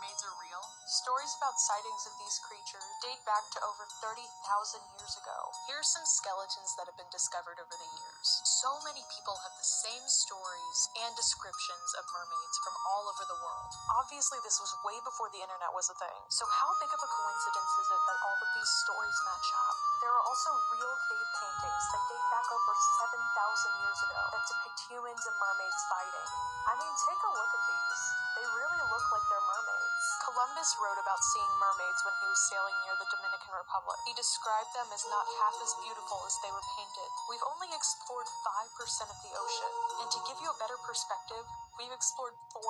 mermaids are real? Stories about sightings of these creatures date back to over 30,000 years ago. Here are some skeletons that have been discovered over the years. So many people have the same stories and descriptions of mermaids from all over the world. Obviously, this was way before the internet was a thing, so how big of a coincidence is it that all of these stories match up? There are also real cave paintings that date back over 7,000 years ago that depict humans and mermaids fighting. I mean, take a look at these. They really look like they're mermaids. Columbus wrote about seeing mermaids when he was sailing near the Dominican Republic. He described them as not half as beautiful as they were painted. We've only explored 5% of the ocean, and to give you a better perspective, we've explored 4%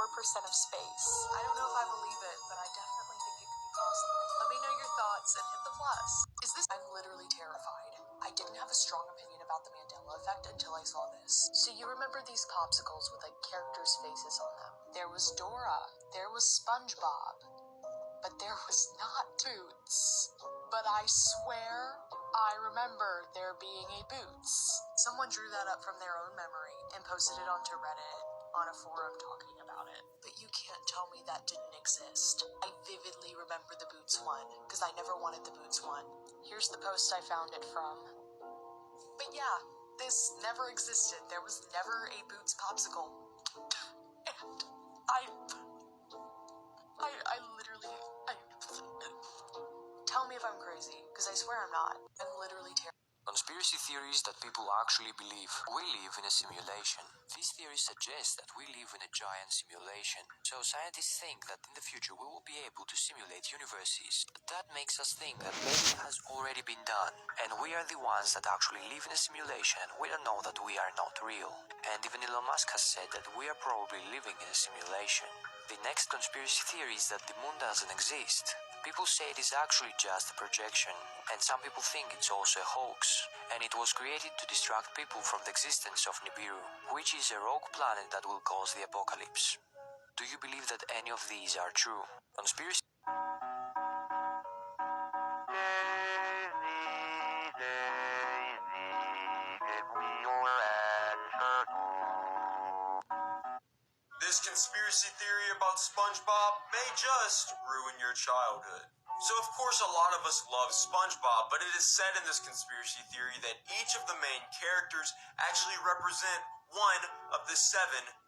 of space. I don't know if I believe it, but I definitely think it could be possible. Let me know your thoughts and hit the plus. I'm literally terrified. I didn't have a strong opinion about the Mandela effect until I saw this. So you remember these popsicles with like characters' faces on them? There was Dora, there was SpongeBob, but there was not Boots. But I swear, I remember there being a Boots. Someone drew that up from their own memory and posted it onto Reddit on a forum talking about it. But you can't tell me that didn't exist. I vividly remember the Boots one, because I never wanted the Boots one. Here's the post I found it from. But yeah, this never existed. There was never a Boots popsicle. And I literally, tell me if I'm crazy, because I swear I'm not. I'm literally terrified. Conspiracy theories that people actually believe. We live in a simulation. These theories suggest that we live in a giant simulation. So scientists think that in the future we will be able to simulate universes. But that makes us think that maybe it has already been done. And we are the ones that actually live in a simulation. We don't know that we are not real. And even Elon Musk has said that we are probably living in a simulation. The next conspiracy theory is that the moon doesn't exist. People say it is actually just a projection, and some people think it's also a hoax, and it was created to distract people from the existence of Nibiru, which is a rogue planet that will cause the apocalypse. Do you believe that any of these are true? Conspiracy This conspiracy theory about SpongeBob may just ruin your childhood. So of course a lot of us love SpongeBob, but it is said in this conspiracy theory that each of the main characters actually represent one of the 7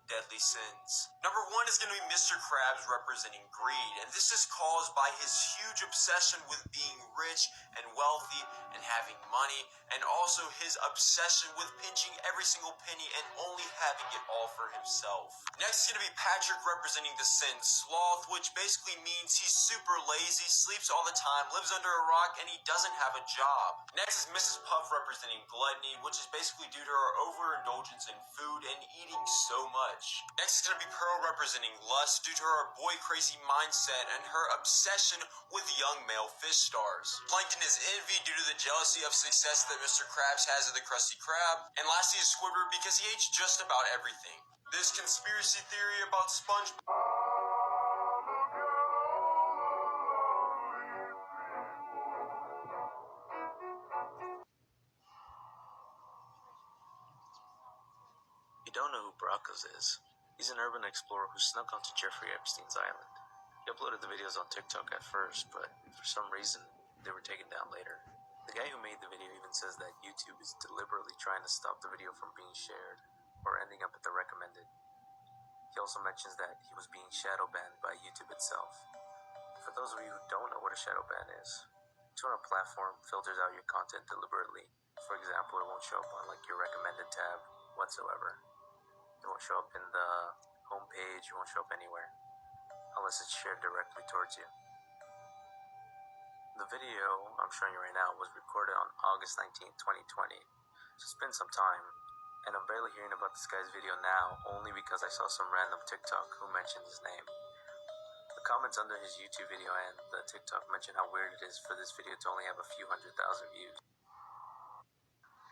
deadly sins. Number 1 is going to be Mr. Krabs representing greed, and this is caused by his huge obsession with being rich and wealthy and having money, and also his obsession with pinching every single penny and only having it all for himself. Next is going to be Patrick representing the sin Sloth, which basically means he's super lazy, sleeps all the time, lives under a rock, and he doesn't have a job. Next is Mrs. Puff representing gluttony, which is basically due to her overindulgence in food and eating so much. Next is going to be Pearl representing lust due to her boy crazy mindset and her obsession with young male fish stars. Plankton is envy due to the jealousy of success that Mr. Krabs has of the Krusty Krab. And lastly is Squidward because he hates just about everything. This conspiracy theory about SpongeBob. You don't know who Bracos is. He's an urban explorer who snuck onto Jeffrey Epstein's island. He uploaded the videos on TikTok at first, but for some reason, they were taken down later. The guy who made the video even says that YouTube is deliberately trying to stop the video from being shared, or ending up at the recommended. He also mentions that he was being shadow banned by YouTube itself. For those of you who don't know what a shadow ban is, it's when a platform filters out your content deliberately. For example, it won't show up on like your recommended tab whatsoever. It won't show up in the homepage, it won't show up anywhere, unless it's shared directly towards you. The video I'm showing you right now was recorded on August 19th, 2020. So it's been some time, and I'm barely hearing about this guy's video now only because I saw some random TikTok who mentioned his name. The comments under his YouTube video and the TikTok mention how weird it is for this video to only have a few 100,000 views.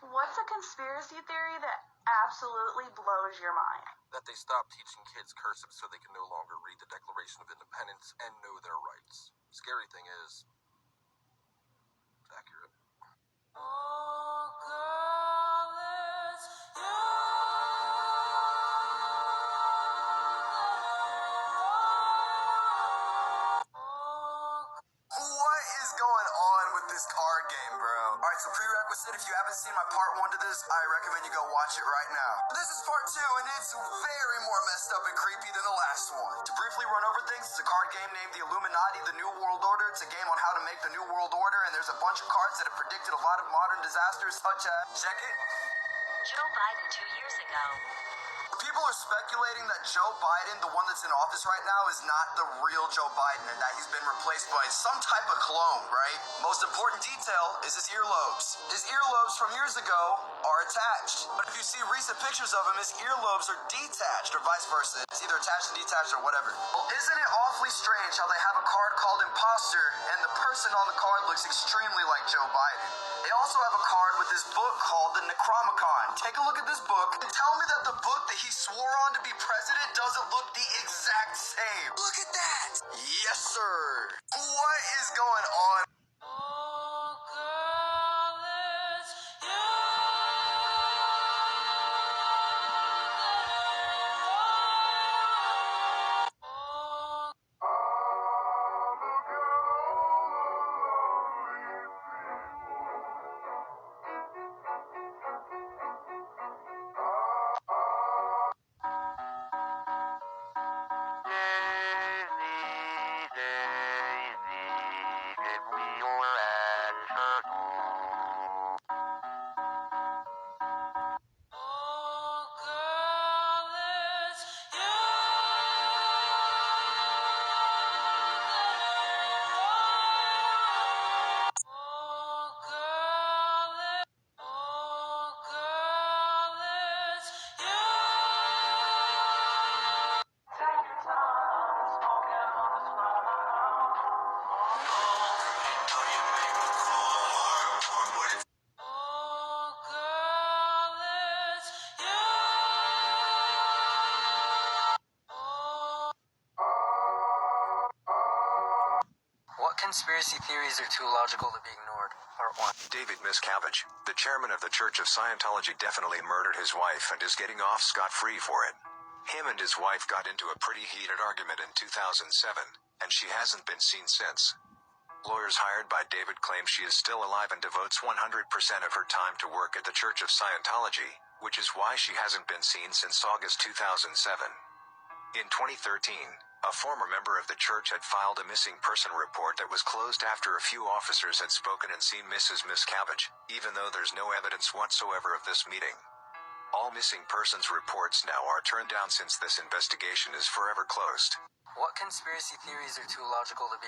What's a conspiracy theory that absolutely blows your mind? That they stop teaching kids cursive so they can no longer read the Declaration of Independence and know their rights. Scary thing is, it's accurate. said, if you haven't seen my part 1 to this, I recommend you go watch it right now. This is part 2, and it's very more messed up and creepy than the last one. To briefly run over things, it's a card game named The Illuminati, The New World Order. It's a game on how to make the New World Order, and there's a bunch of cards that have predicted a lot of modern disasters, such as... Check it. Joe Biden 2 years ago. People are speculating that Joe Biden, the one that's in office right now, is not the real Joe Biden and that he's been replaced by some type of clone, right? Most important detail is his earlobes. His earlobes from years ago are attached. But if you see recent pictures of him, his earlobes are detached or vice versa. It's either attached and detached or whatever. Well, isn't it awfully strange how they have a card called Imposter and the person on the card looks extremely like Joe Biden? They also have a card with this book called the Necronomicon. Take a look at this book and tell me that the book that he swore on to be president doesn't look the exact same. Look at that! Yes, sir! What is going on? What conspiracy theories are too logical to be ignored? Part 1. David Miscavige, the chairman of the Church of Scientology, definitely murdered his wife and is getting off scot-free for it. Him and his wife got into a pretty heated argument in 2007, and she hasn't been seen since. Lawyers hired by David claim she is still alive and devotes 100% of her time to work at the Church of Scientology, which is why she hasn't been seen since August 2007. In 2013, a former member of the church had filed a missing person report that was closed after a few officers had spoken and seen Mrs. Miscavige, even though there's no evidence whatsoever of this meeting. All missing persons reports now are turned down since this investigation is forever closed. What conspiracy theories are too logical to be